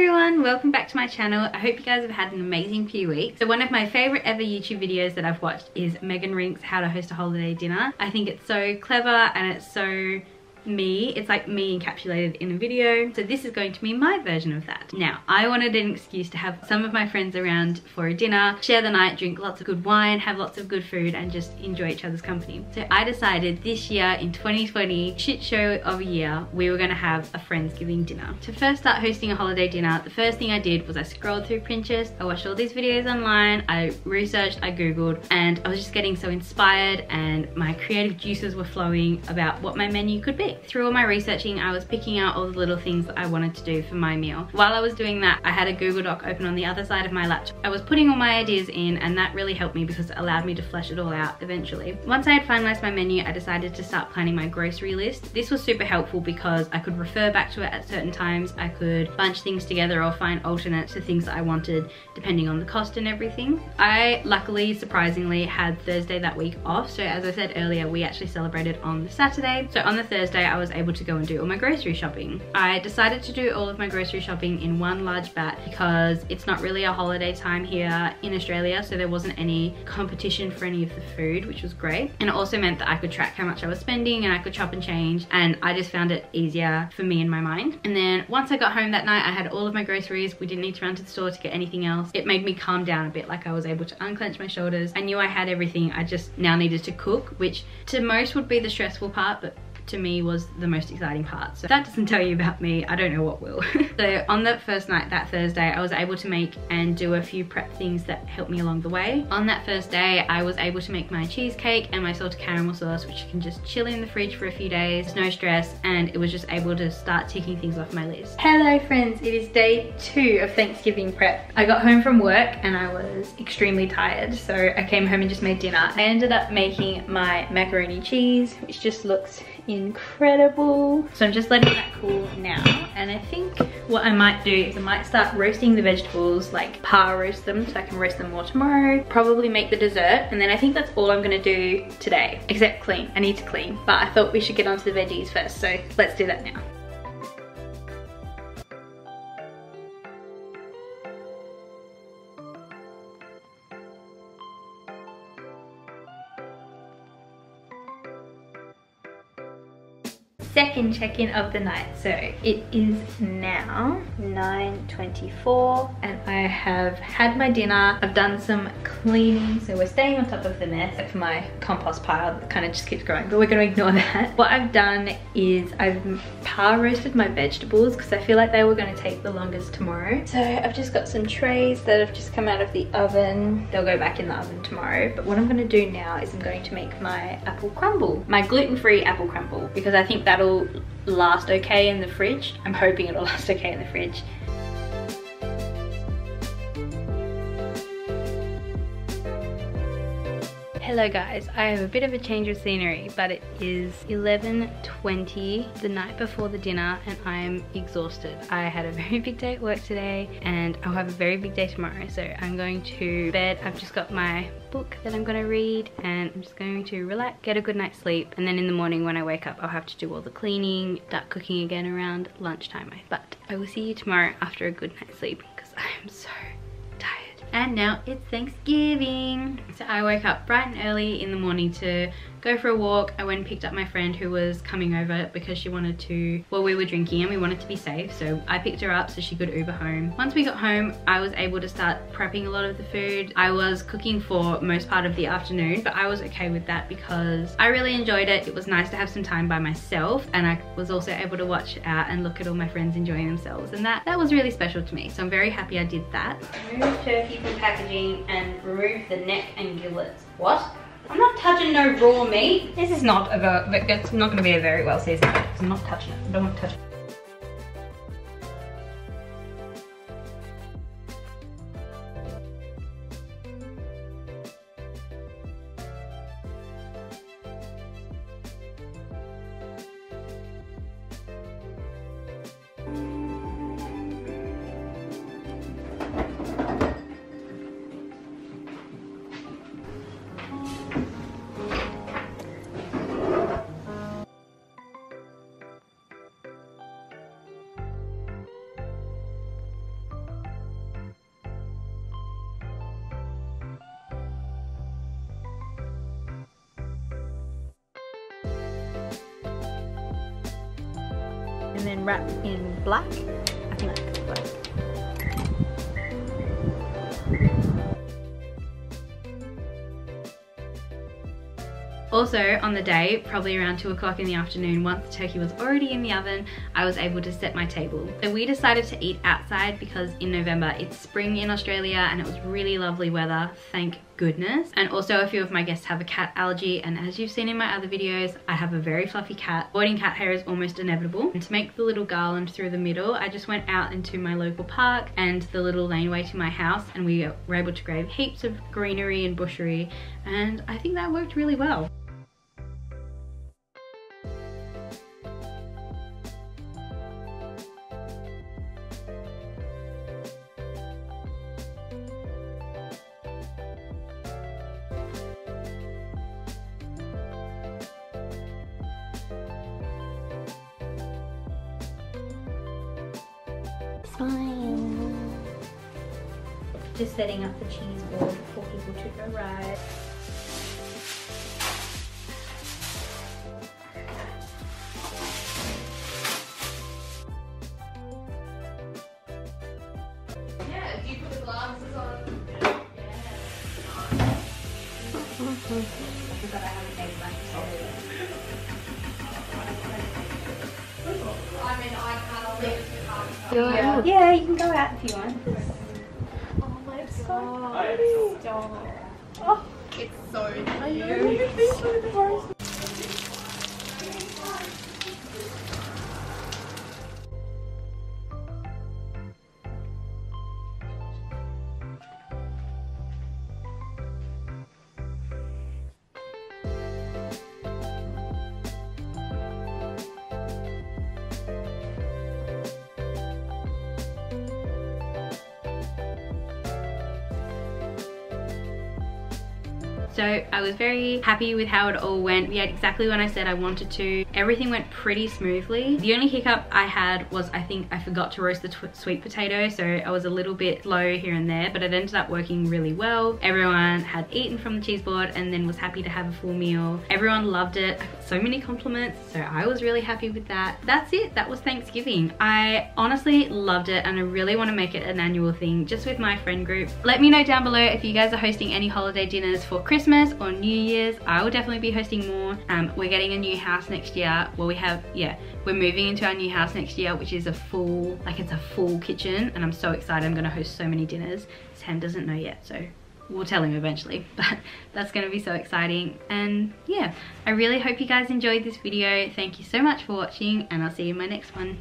everyone, welcome back to my channel. I hope you guys have had an amazing few weeks. So one of my favorite ever YouTube videos that I've watched is Megan Rink's How to Host a Holiday Dinner. I think it's so clever and it's so me. It's like me encapsulated in a video. So this is going to be my version of that. Now, I wanted an excuse to have some of my friends around for a dinner, share the night, drink lots of good wine, have lots of good food, and just enjoy each other's company. So I decided this year in 2020, shit show of a year, we were gonna have a Friendsgiving dinner. To first start hosting a holiday dinner, the first thing I did was I scrolled through Pinterest, I watched all these videos online, I researched, I Googled, and I was just getting so inspired and my creative juices were flowing about what my menu could be. Through all my researching, I was picking out all the little things that I wanted to do for my meal. While I was doing that, I had a Google Doc open on the other side of my laptop. I was putting all my ideas in, and that really helped me because it allowed me to flesh it all out eventually. Once I had finalized my menu, I decided to start planning my grocery list. This was super helpful because I could refer back to it at certain times. I could bunch things together or find alternates to things that I wanted depending on the cost and everything. I luckily, surprisingly, had Thursday that week off. So as I said earlier, we actually celebrated on the Saturday. So on the Thursday, I was able to go and do all my grocery shopping. I decided to do all of my grocery shopping in one large bat because it's not really a holiday time here in Australia, so there wasn't any competition for any of the food, which was great. And it also meant that I could track how much I was spending and I could chop and change, and I just found it easier for me in my mind. And then once I got home that night, I had all of my groceries. We didn't need to run to the store to get anything else. It made me calm down a bit, like I was able to unclench my shoulders. I knew I had everything. I just now needed to cook, which to most would be the stressful part, but to me was the most exciting part. So if that doesn't tell you about me, I don't know what will. So on that first night, that Thursday, I was able to make and do a few prep things that helped me along the way. On that first day, I was able to make my cheesecake and my salted caramel sauce, which you can just chill in the fridge for a few days, no stress, and it was just able to start ticking things off my list. Hello friends, it is day 2 of Thanksgiving prep. I got home from work and I was extremely tired, so I came home and just made dinner. I ended up making my macaroni cheese, which just looks incredible. So I'm just letting that cool now, and I think what I might do is I might start roasting the vegetables, like par roast them so I can roast them more tomorrow, probably make the dessert, and then I think that's all I'm gonna do today, except clean. I need to clean, but I thought we should get onto the veggies first, so let's do that now. Second check-in of the night. So it is now 9:24 and I have had my dinner. I've done some cleaning, so we're staying on top of the mess, except for my compost pile that kind of just keeps growing, but we're going to ignore that. What I've done is I've par roasted my vegetables because I feel like they were going to take the longest tomorrow. So I've just got some trays that have just come out of the oven. They'll go back in the oven tomorrow, but what I'm going to do now is I'm going to make my apple crumble, my gluten-free apple crumble, because I think that'll last okay in the fridge. I'm hoping it'll last okay in the fridge. Hello guys, I have a bit of a change of scenery, but it is 11:20 the night before the dinner and I am exhausted. I had a very big day at work today and I'll have a very big day tomorrow, so I'm going to bed. I've just got my book that I'm going to read and I'm just going to relax, get a good night's sleep, and then in the morning when I wake up I'll have to do all the cleaning, start cooking again around lunchtime. But I will see you tomorrow after a good night's sleep because I am so tired. And now it's Thanksgiving. So I woke up bright and early in the morning to go for a walk. I went and picked up my friend who was coming over because she wanted to, well, we were drinking and we wanted to be safe, so I picked her up so she could Uber home. Once we got home, I was able to start prepping a lot of the food. I was cooking for most part of the afternoon, but I was okay with that because I really enjoyed it. It was nice to have some time by myself, and I was also able to watch out and look at all my friends enjoying themselves, and that was really special to me, so I'm very happy I did that. Remove turkey from packaging and remove the neck and gillets. What? I'm not touching no raw meat. This is not it's not going to be a very well seasoned meat. I'm not touching it. I don't want to touch it. then wrap in black. I think that's black. Also on the day, probably around 2 o'clock in the afternoon, once the turkey was already in the oven, I was able to set my table. So we decided to eat outside because in November it's spring in Australia and it was really lovely weather, thank goodness. And also a few of my guests have a cat allergy, and as you've seen in my other videos, I have a very fluffy cat. Avoiding cat hair is almost inevitable. And to make the little garland through the middle, I just went out into my local park and the little laneway to my house, and we were able to grab heaps of greenery and bushery, and I think that worked really well. Fine. Just setting up the cheese board for people to arrive. Yeah, do you put the glasses on? But I haven't made much I mean, I can't leave it too hard. Yeah, you can go out if you want. Oh my god. Stop. Oh, it's so cute. So I was very happy with how it all went. We had exactly when I said I wanted to. Everything went pretty smoothly. The only hiccup I had was I think I forgot to roast the sweet potato, so I was a little bit slow here and there, but it ended up working really well. Everyone had eaten from the cheese board and then was happy to have a full meal. Everyone loved it. I got so many compliments, so I was really happy with that. That's it. That was Thanksgiving. I honestly loved it and I really want to make it an annual thing just with my friend group. Let me know down below if you guys are hosting any holiday dinners for Christmas or New Year's. I will definitely be hosting more. We're getting a new house next year. Well, we're moving into our new house next year, which is a full, it's a full kitchen, and I'm so excited. I'm gonna host so many dinners. Sam doesn't know yet, so we'll tell him eventually, but that's gonna be so exciting. And yeah, I really hope you guys enjoyed this video. Thank you so much for watching, and I'll see you in my next one.